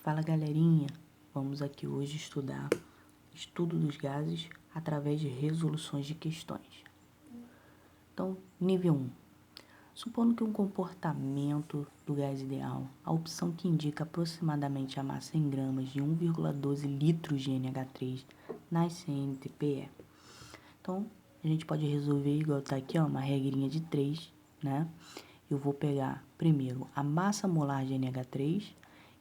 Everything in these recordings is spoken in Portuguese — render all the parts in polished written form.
Fala galerinha, vamos aqui hoje estudar estudo dos gases através de resoluções de questões. Então, nível 1. Supondo que um comportamento do gás ideal, a opção que indica aproximadamente a massa em gramas de 1,12 litros de NH3 na CNTP é. Então, a gente pode resolver igual tá aqui, ó, uma regrinha de 3, né? Eu vou pegar primeiro a massa molar de NH3,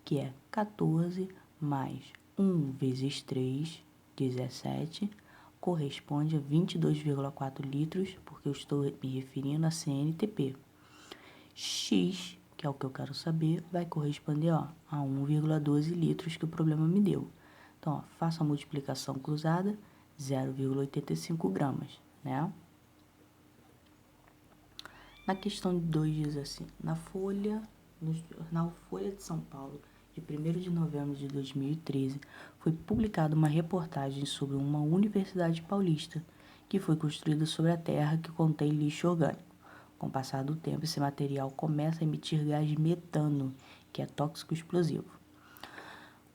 que é 14 mais 1 vezes 3, 17, corresponde a 22,4 litros, porque eu estou me referindo a CNTP. X, que é o que eu quero saber, vai corresponder ó, a 1,12 litros que o problema me deu. Então, ó, faço a multiplicação cruzada, 0,85 gramas, né? Na questão 2 diz assim, no jornal Folha de São Paulo, de 1º de novembro de 2013, foi publicada uma reportagem sobre uma universidade paulista que foi construída sobre a terra que contém lixo orgânico. Com o passar do tempo, esse material começa a emitir gás metano, que é tóxico explosivo.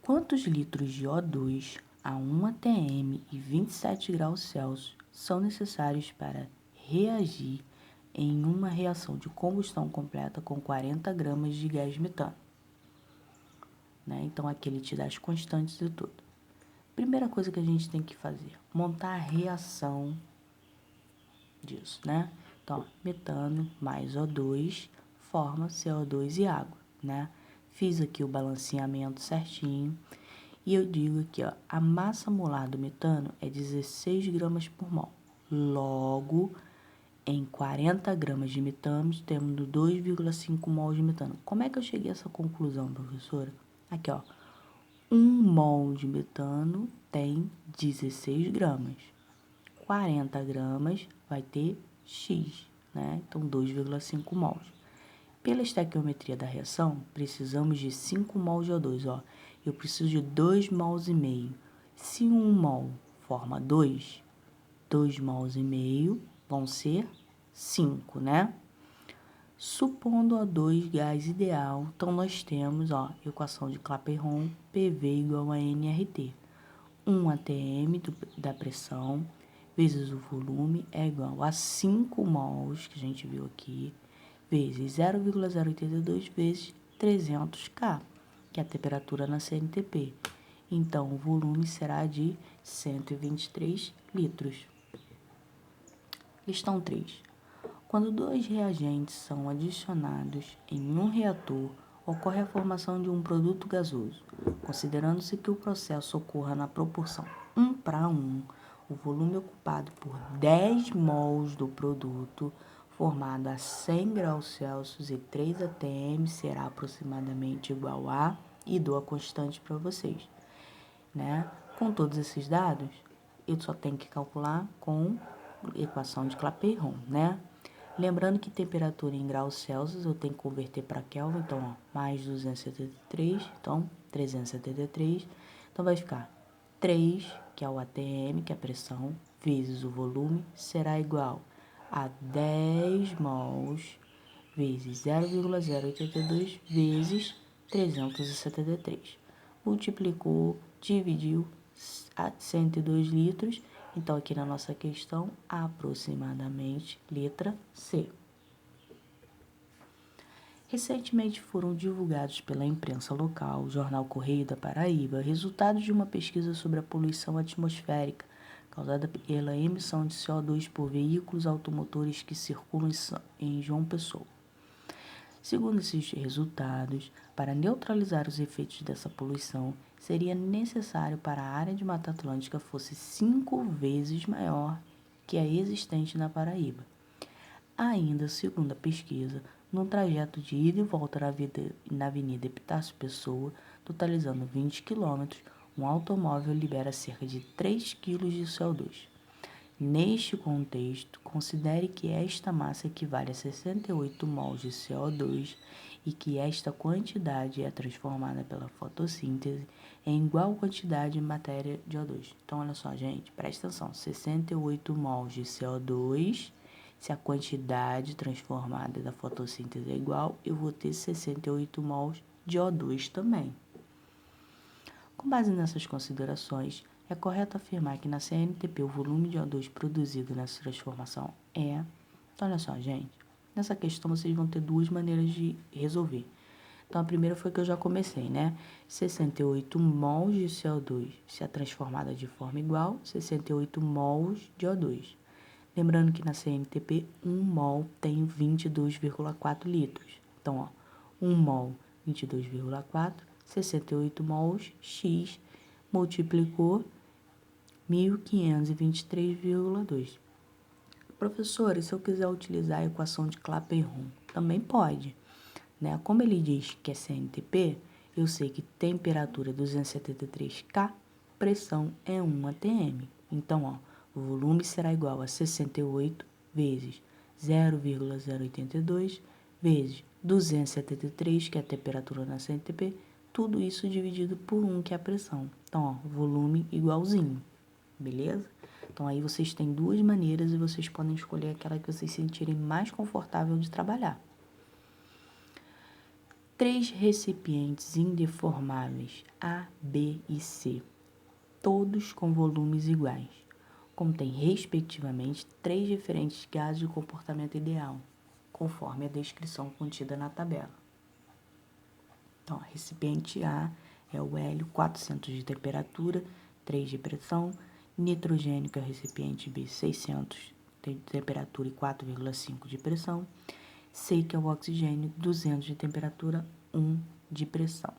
Quantos litros de O2 a 1 atm e 27 graus Celsius são necessários para reagir em uma reação de combustão completa com 40 gramas de gás metano? Né? Então, aqui ele te dá as constantes e tudo. Primeira coisa que a gente tem que fazer, montar a reação disso, né? Então, metano mais O2 forma CO2 e água, né? Fiz aqui o balanceamento certinho. E eu digo aqui, ó, a massa molar do metano é 16 gramas por mol. Logo, em 40 gramas de metano, temos 2,5 mol de metano. Como é que eu cheguei a essa conclusão, professora? Aqui, ó. 1 mol de metano tem 16 gramas. 40 gramas vai ter X, né? Então, 2,5 mols. Pela estequiometria da reação, precisamos de 5 mols de O2, ó. Eu preciso de 2 mols e meio. Se 1 mol forma 2, 2 mols e meio vão ser 5, né? Supondo O2 gás ideal, então nós temos, ó, equação de Clapeyron, PV igual a nRT. 1 atm da pressão vezes o volume é igual a 5 mols, que a gente viu aqui, vezes 0,082 vezes 300 K, que é a temperatura na CNTP. Então, o volume será de 123 litros. Questão 3. Quando dois reagentes são adicionados em um reator, ocorre a formação de um produto gasoso. Considerando-se que o processo ocorra na proporção 1:1, o volume ocupado por 10 mols do produto formado a 100 graus Celsius e 3 atm será aproximadamente igual a, e dou a constante para vocês, né? Com todos esses dados, eu só tenho que calcular com equação de Clapeyron, né? Lembrando que temperatura em graus Celsius eu tenho que converter para Kelvin, então, ó, mais 273, então, 373. Então, vai ficar 3, que é o ATM, que é a pressão, vezes o volume, será igual a 10 mols vezes 0,082 vezes 373. Multiplicou, dividiu a 102 litros. Então, aqui na nossa questão, aproximadamente, letra C. Recentemente foram divulgados pela imprensa local, o Jornal Correio da Paraíba, resultados de uma pesquisa sobre a poluição atmosférica causada pela emissão de CO2 por veículos automotores que circulam em João Pessoa. Segundo esses resultados, para neutralizar os efeitos dessa poluição, seria necessário para a área de Mata Atlântica fosse 5 vezes maior que a existente na Paraíba. Ainda, segundo a pesquisa, num trajeto de ida e volta na Avenida Epitácio Pessoa, totalizando 20 km, um automóvel libera cerca de 3 kg de CO2. Neste contexto, considere que esta massa equivale a 68 mols de CO2 e que esta quantidade é transformada pela fotossíntese em igual quantidade de matéria de O2. Então, olha só, gente, presta atenção, 68 mols de CO2, se a quantidade transformada da fotossíntese é igual, eu vou ter 68 mols de O2 também. Com base nessas considerações, é correto afirmar que na CNTP o volume de O2 produzido nessa transformação é... Então, olha só, gente, nessa questão vocês vão ter duas maneiras de resolver. Então, a primeira foi que eu já comecei, né? 68 mols de CO2 se é transformada de forma igual, 68 mols de O2. Lembrando que na CNTP, 1 mol tem 22,4 litros. Então, ó, 1 mol, 22,4, 68 mols, X, multiplicou 1.523,2. Professora, e se eu quiser utilizar a equação de Clapeyron? Também pode, né? Como ele diz que é CNTP, eu sei que temperatura é 273 K, pressão é 1 atm. Então, ó, o volume será igual a 68 vezes 0,082 vezes 273, que é a temperatura na CNTP, tudo isso dividido por 1, que é a pressão. Então, ó, volume igualzinho, beleza? Então, aí vocês têm duas maneiras e vocês podem escolher aquela que vocês sentirem mais confortável de trabalhar. 3 recipientes indeformáveis A, B e C, todos com volumes iguais, contêm, respectivamente, 3 diferentes gases de comportamento ideal, conforme a descrição contida na tabela. Então, recipiente A é o hélio, 400 de temperatura, 3 de pressão. Nitrogênio, que é o recipiente B, 600 de temperatura e 4,5 de pressão. C, que é o oxigênio, 200 de temperatura, 1 de pressão.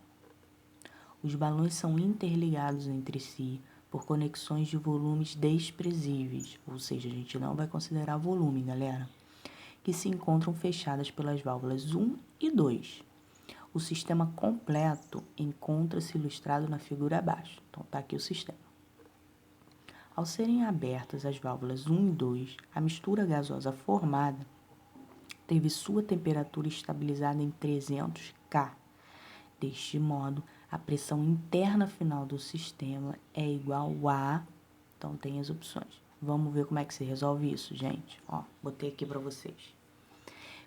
Os balões são interligados entre si por conexões de volumes desprezíveis, ou seja, a gente não vai considerar volume, galera, que se encontram fechadas pelas válvulas 1 e 2. O sistema completo encontra-se ilustrado na figura abaixo. Então, tá aqui o sistema. Ao serem abertas as válvulas 1 e 2, a mistura gasosa formada teve sua temperatura estabilizada em 300 K. Deste modo, a pressão interna final do sistema é igual a... Então, tem as opções. Vamos ver como é que se resolve isso, gente. Ó, botei aqui para vocês.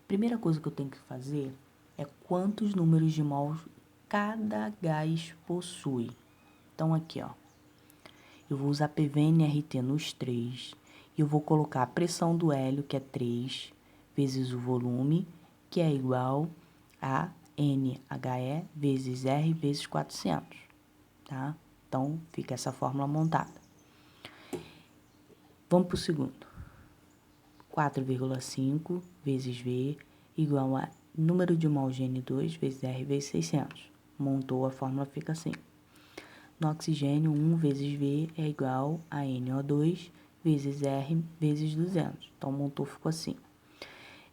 Primeira coisa que eu tenho que fazer é quantos números de mols cada gás possui. Então, aqui, ó, eu vou usar PVNRT nos 3 e eu vou colocar a pressão do hélio, que é 3, vezes o volume, que é igual a NHE vezes R vezes 400, tá? Então, fica essa fórmula montada. Vamos para o segundo. 4,5 vezes V igual a número de mols de N2 vezes R vezes 600. Montou, a fórmula fica assim. No oxigênio, 1 vezes V é igual a NO2 vezes R vezes 200. Então, montou, ficou assim.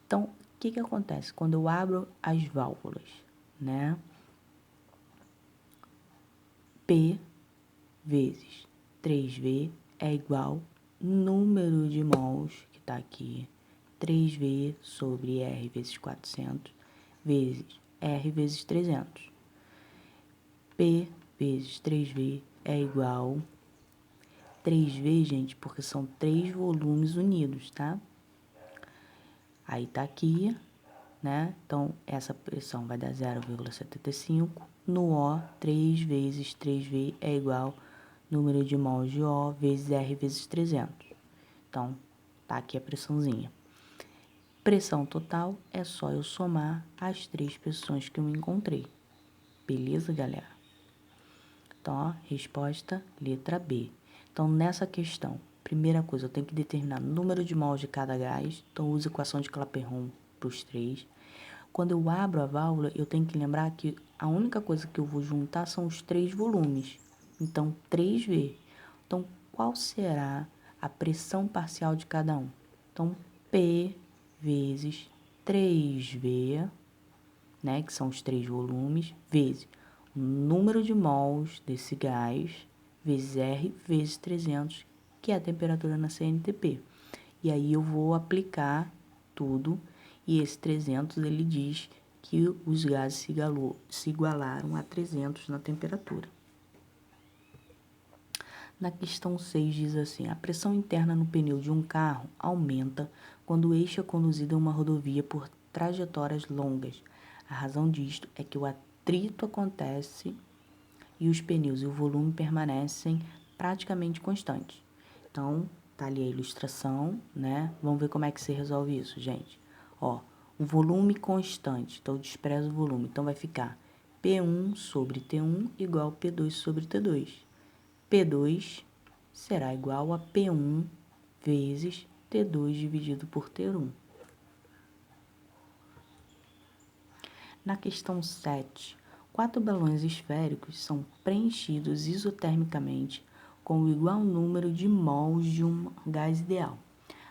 Então, o que acontece? Quando eu abro as válvulas, né? P vezes 3V é igual número de mols, que está aqui, 3V sobre R vezes 400, vezes R vezes 300. P vezes 3V é igual 3V, gente, porque são 3 volumes unidos, tá? Aí tá aqui, né? Então, essa pressão vai dar 0,75. No O, 3 vezes 3V é igual número de mols de O vezes R vezes 300. Então, tá aqui a pressãozinha. Pressão total é só eu somar as 3 pressões que eu encontrei. Beleza, galera? Então, ó, resposta letra B. Então, nessa questão, primeira coisa, eu tenho que determinar o número de mols de cada gás. Então, eu uso a equação de Clapeyron para os 3. Quando eu abro a válvula, eu tenho que lembrar que a única coisa que eu vou juntar são os 3 volumes. Então, 3V. Então, qual será a pressão parcial de cada um? Então, P vezes 3V, né, que são os 3 volumes, vezes o número de mols desse gás, vezes R vezes 300, que é a temperatura na CNTP. E aí eu vou aplicar tudo, e esse 300, ele diz que os gases se igualaram a 300 na temperatura. Na questão 6 diz assim, a pressão interna no pneu de um carro aumenta quando o eixo é conduzido a uma rodovia por trajetórias longas. A razão disto é que o atrito acontece e os pneus e o volume permanecem praticamente constantes. Então, tá ali a ilustração, né? Vamos ver como é que se resolve isso, gente. Ó, o volume constante, então eu desprezo o volume, então vai ficar P1 sobre T1 igual a P2 sobre T2. P2 será igual a P1 vezes T2 dividido por T1. Na questão 7, 4 balões esféricos são preenchidos isotermicamente com o igual número de mols de um gás ideal.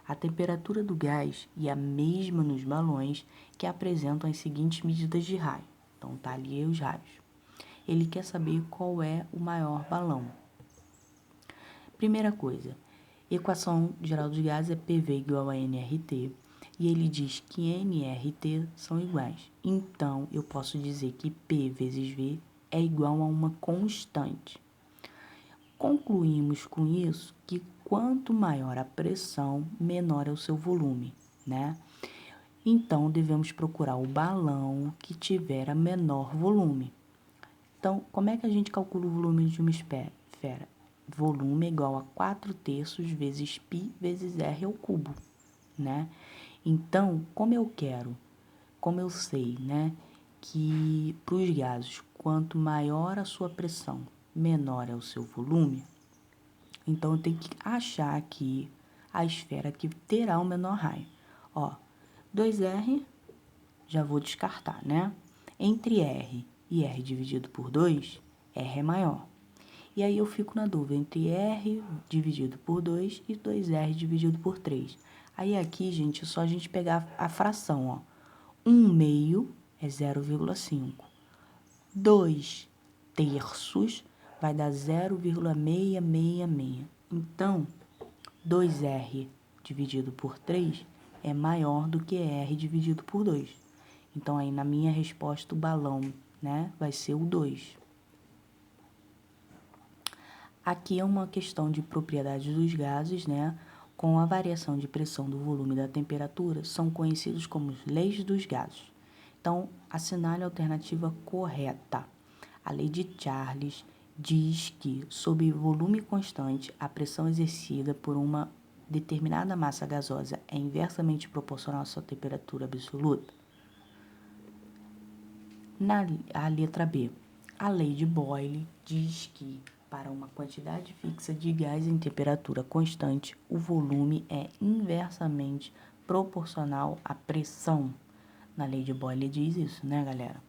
A temperatura do gás é a mesma nos balões que apresentam as seguintes medidas de raio. Então, tá ali os raios. Ele quer saber qual é o maior balão. Primeira coisa, equação geral dos gases é PV igual a nRT, e ele diz que N e RT são iguais. Então, eu posso dizer que P vezes V é igual a uma constante. Concluímos com isso que quanto maior a pressão, menor é o seu volume, né? Então, devemos procurar o balão que tiver a menor volume. Então, como é que a gente calcula o volume de uma esfera? Volume é igual a 4/3 vezes π vezes r ao cubo, né? Então, como eu sei, né, que para os gases, quanto maior a sua pressão, menor é o seu volume, então eu tenho que achar aqui a esfera que terá o menor raio. Ó, 2R, já vou descartar, né? Entre R e R dividido por 2, R é maior. E aí eu fico na dúvida entre R dividido por 2 e 2R dividido por 3. Aí aqui, gente, é só a gente pegar a fração, ó. 1/2 é 0,5. 2/3 vai dar 0,666. Então, 2R dividido por 3 é maior do que R dividido por 2. Então, aí na minha resposta, o balão, né, vai ser o 2. Aqui é uma questão de propriedades dos gases, né? Com a variação de pressão do volume e da temperatura, são conhecidos como leis dos gases. Então, assinale a alternativa correta. A lei de Charles diz que, sob volume constante, a pressão exercida por uma determinada massa gasosa é inversamente proporcional à sua temperatura absoluta. A letra B, a lei de Boyle diz que, para uma quantidade fixa de gás em temperatura constante, o volume é inversamente proporcional à pressão. Na lei de Boyle diz isso, né, galera?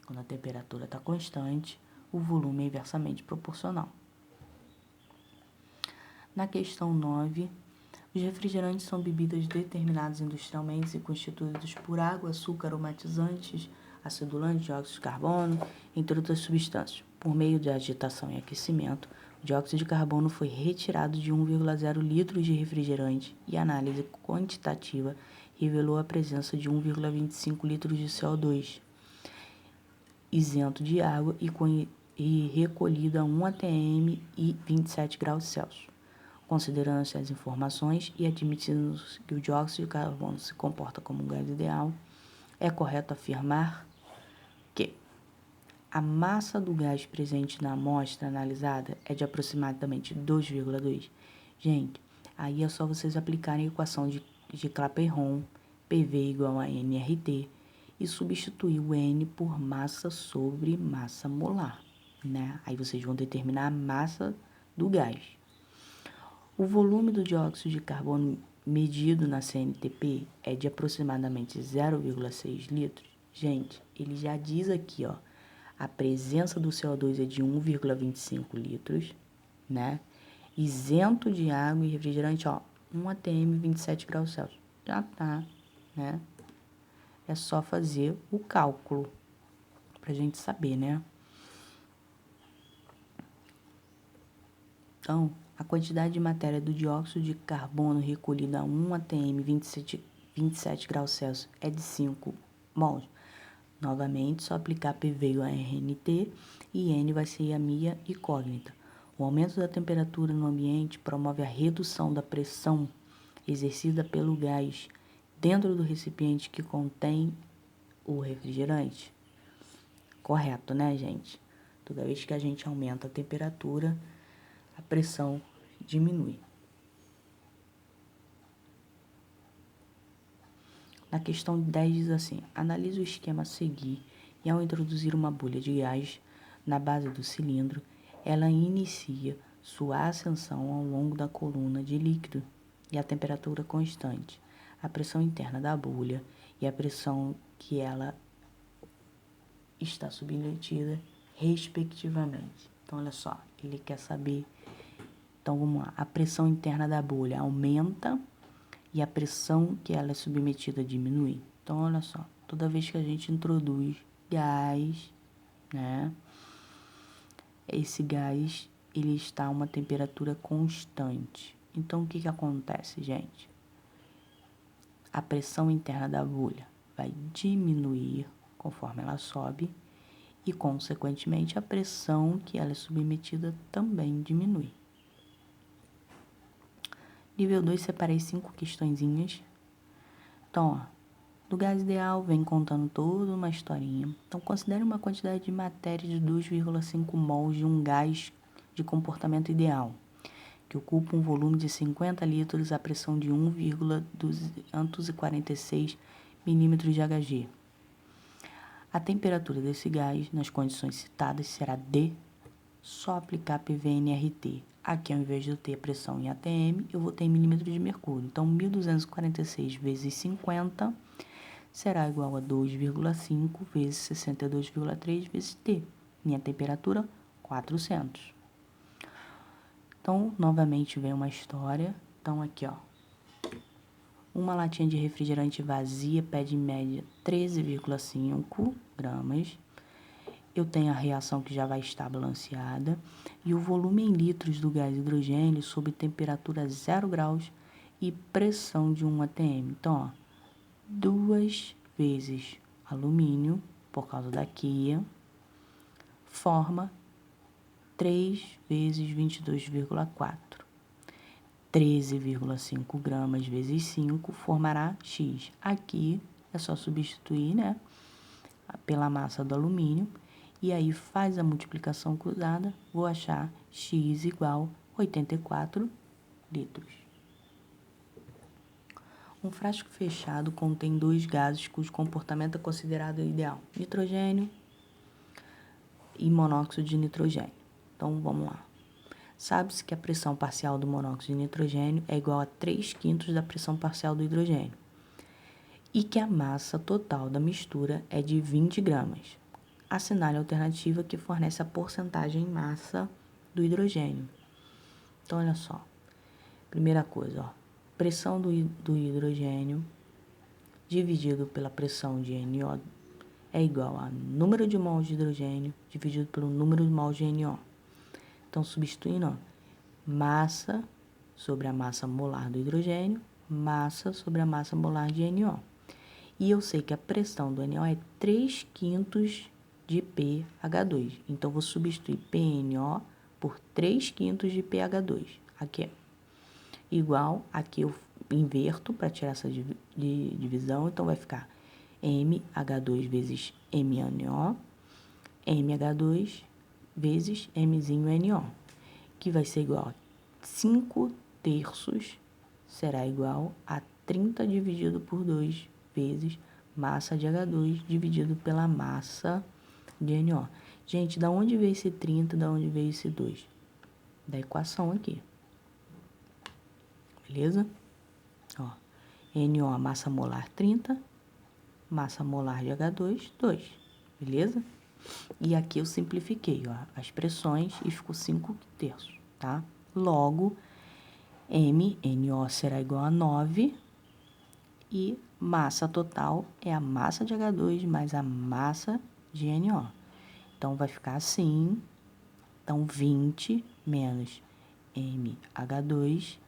Quando a temperatura está constante, o volume é inversamente proporcional. Na questão 9, os refrigerantes são bebidas determinadas industrialmente e constituídos por água, açúcar, aromatizantes, acidulante, dióxido de carbono, entre outras substâncias. Por meio de agitação e aquecimento, o dióxido de carbono foi retirado de 1,0 litros de refrigerante e a análise quantitativa revelou a presença de 1,25 litros de CO2, isento de água e recolhido a 1 atm e 27 graus Celsius. Considerando essas informações e admitindo que o dióxido de carbono se comporta como um gás ideal, é correto afirmar que a massa do gás presente na amostra analisada é de aproximadamente 2,2. Gente, aí é só vocês aplicarem a equação de Clapeyron, PV igual a nRT, e substituir o N por massa sobre massa molar, né? Aí vocês vão determinar a massa do gás. O volume do dióxido de carbono medido na CNTP é de aproximadamente 0,6 litros. Gente, ele já diz aqui, ó, a presença do CO2 é de 1,25 litros, né? Isento de água e refrigerante, ó, 1 atm, 27 graus Celsius. Já tá, né? É só fazer o cálculo pra gente saber, né? Então, a quantidade de matéria do dióxido de carbono recolhida a 1 atm 27 graus Celsius é de 5 mols. Novamente, só aplicar PV igual a RNT e N vai ser a minha incógnita. O aumento da temperatura no ambiente promove a redução da pressão exercida pelo gás dentro do recipiente que contém o refrigerante. Correto, né, gente? Toda vez que a gente aumenta a temperatura, a pressão diminui. Na questão 10 diz assim: analise o esquema a seguir e ao introduzir uma bolha de gás na base do cilindro, ela inicia sua ascensão ao longo da coluna de líquido e a temperatura constante, a pressão interna da bolha e a pressão que ela está submetida, respectivamente. Então, olha só, ele quer saber. Então, vamos lá. A pressão interna da bolha aumenta e a pressão que ela é submetida diminui. Então, olha só, toda vez que a gente introduz gás, né? Esse gás, ele está a uma temperatura constante. Então, o que acontece, gente? A pressão interna da bolha vai diminuir conforme ela sobe e, consequentemente, a pressão que ela é submetida também diminui. Nível 2, separei 5 questõezinhas. Então, ó, do gás ideal, vem contando toda uma historinha. Então, considere uma quantidade de matéria de 2,5 mols de um gás de comportamento ideal, que ocupa um volume de 50 litros a pressão de 1,246 milímetros de Hg. A temperatura desse gás, nas condições citadas, será D. Só aplicar PVNRT. Aqui, ao invés de eu ter a pressão em ATM, eu vou ter em milímetros de mercúrio. Então, 1.246 vezes 50 será igual a 2,5 vezes 62,3 vezes T. Minha temperatura, 400. Então, novamente vem uma história. Então, aqui, ó. Uma latinha de refrigerante vazia pede em média 13,5 gramas. Eu tenho a reação que já vai estar balanceada. E o volume em litros do gás hidrogênio sob temperatura 0 graus e pressão de 1 atm. Então, ó, 2 vezes alumínio, por causa da quia, forma 3 vezes 22,4. 13,5 gramas vezes 5 formará X. Aqui é só substituir, né, pela massa do alumínio. E aí faz a multiplicação cruzada, vou achar X igual a 84 litros. Um frasco fechado contém 2 gases cujo comportamento é considerado ideal: nitrogênio e monóxido de nitrogênio. Então, vamos lá. Sabe-se que a pressão parcial do monóxido de nitrogênio é igual a 3/5 da pressão parcial do hidrogênio e que a massa total da mistura é de 20 gramas. Assinale a alternativa que fornece a porcentagem em massa do hidrogênio. Então, olha só. Primeira coisa, ó. Pressão do hidrogênio dividido pela pressão de NO é igual a número de mols de hidrogênio dividido pelo número de mols de NO. Então, substituindo, ó, massa sobre a massa molar do hidrogênio, massa sobre a massa molar de NO. E eu sei que a pressão do NO é 3/5 de pH2. Então, vou substituir PNO por 3/5 de pH2. Aqui é igual, aqui eu inverto para tirar essa divisão. Então, vai ficar MH2 vezes MNO, MH2 vezes Mzinho NO, que vai ser igual a 5/3 será igual a 30 dividido por 2 vezes massa de H2 dividido pela massa de NO. Gente, da onde veio esse 30, da onde veio esse 2? Da equação aqui. Beleza? Ó, NO, a massa molar 30, massa molar de H2, 2. Beleza? E aqui eu simplifiquei, ó, as pressões e ficou 5/3, tá? Logo, MNO será igual a 9 e massa total é a massa de H2 mais a massa de NO. Então, vai ficar assim. Então, 20 menos MH2.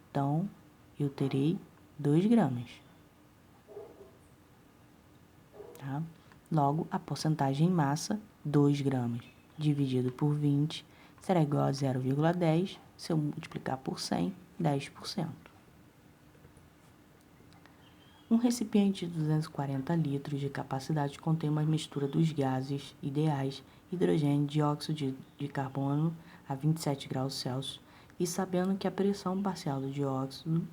Então, eu terei 2 gramas. Tá? Logo, a porcentagem em massa, 2 gramas dividido por 20, será igual a 0,10. Se eu multiplicar por 100, 10%. Um recipiente de 240 litros de capacidade contém uma mistura dos gases ideais, hidrogênio e dióxido de carbono a 27 graus Celsius, e sabendo que a pressão parcial do dióxido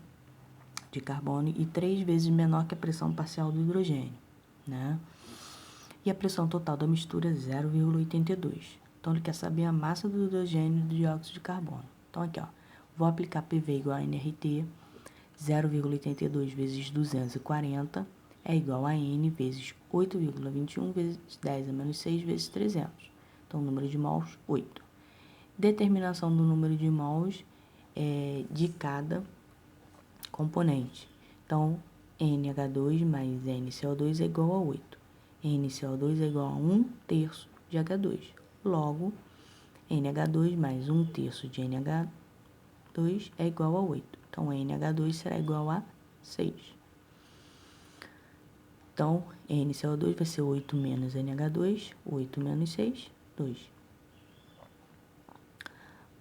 de carbono é 3 vezes menor que a pressão parcial do hidrogênio, né? E a pressão total da mistura é 0,82. Então, ele quer saber a massa do hidrogênio e do dióxido de carbono. Então, aqui, ó, vou aplicar PV igual a NRT, 0,82 vezes 240 é igual a N vezes 8,21 vezes 10 a menos 6 vezes 300. Então, o número de mols, 8. Determinação do número de mols de cada componente. Então, NH2 mais NCO2 é igual a 8. NCO2 é igual a 1/3 de H2. Logo, NH2 mais 1/3 de NH2 é igual a 8. Então, NH2 será igual a 6. Então, NCO2 vai ser 8 menos NH2, 8 menos 6, 2.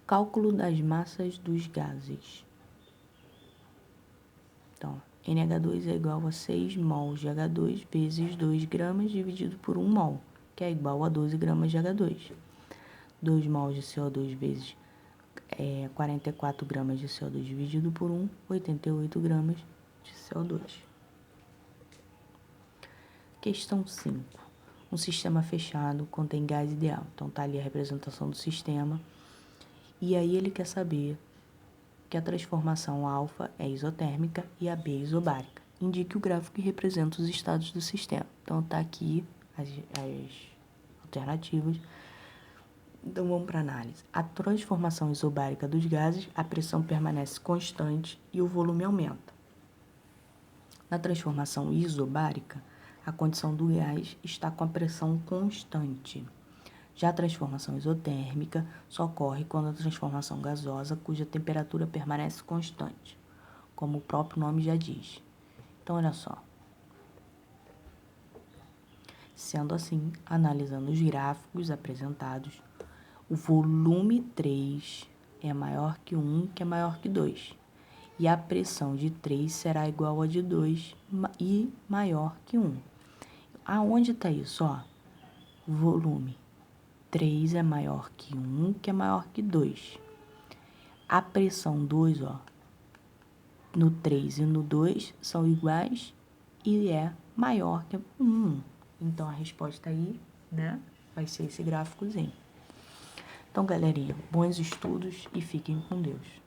Cálculo das massas dos gases. Então, NH2 é igual a 6 mols de H2 vezes 2 gramas dividido por 1 mol, que é igual a 12 gramas de H2. 2 mols de CO2 vezes 44 gramas de CO2 dividido por 1, 88 gramas de CO2. Questão 5. Um sistema fechado contém gás ideal. Então, tá ali a representação do sistema. E aí ele quer saber que a transformação alfa é isotérmica e a B é isobárica. Indique o gráfico que representa os estados do sistema. Então, tá aqui as alternativas. Então, vamos para a análise. A transformação isobárica dos gases, a pressão permanece constante e o volume aumenta. Na transformação isobárica, a condição do gás está com a pressão constante. Já a transformação isotérmica só ocorre quando a transformação gasosa, cuja temperatura permanece constante, como o próprio nome já diz. Então, olha só. Sendo assim, analisando os gráficos apresentados, o volume 3 é maior que 1, que é maior que 2. E a pressão de 3 será igual a de 2 e maior que 1. Aonde está isso? Ó? Volume 3 é maior que 1, que é maior que 2. A pressão 2, ó, no 3 e no 2 são iguais e é maior que 1. Então, a resposta aí, né, vai ser esse gráficozinho. Então, galerinha, bons estudos e fiquem com Deus.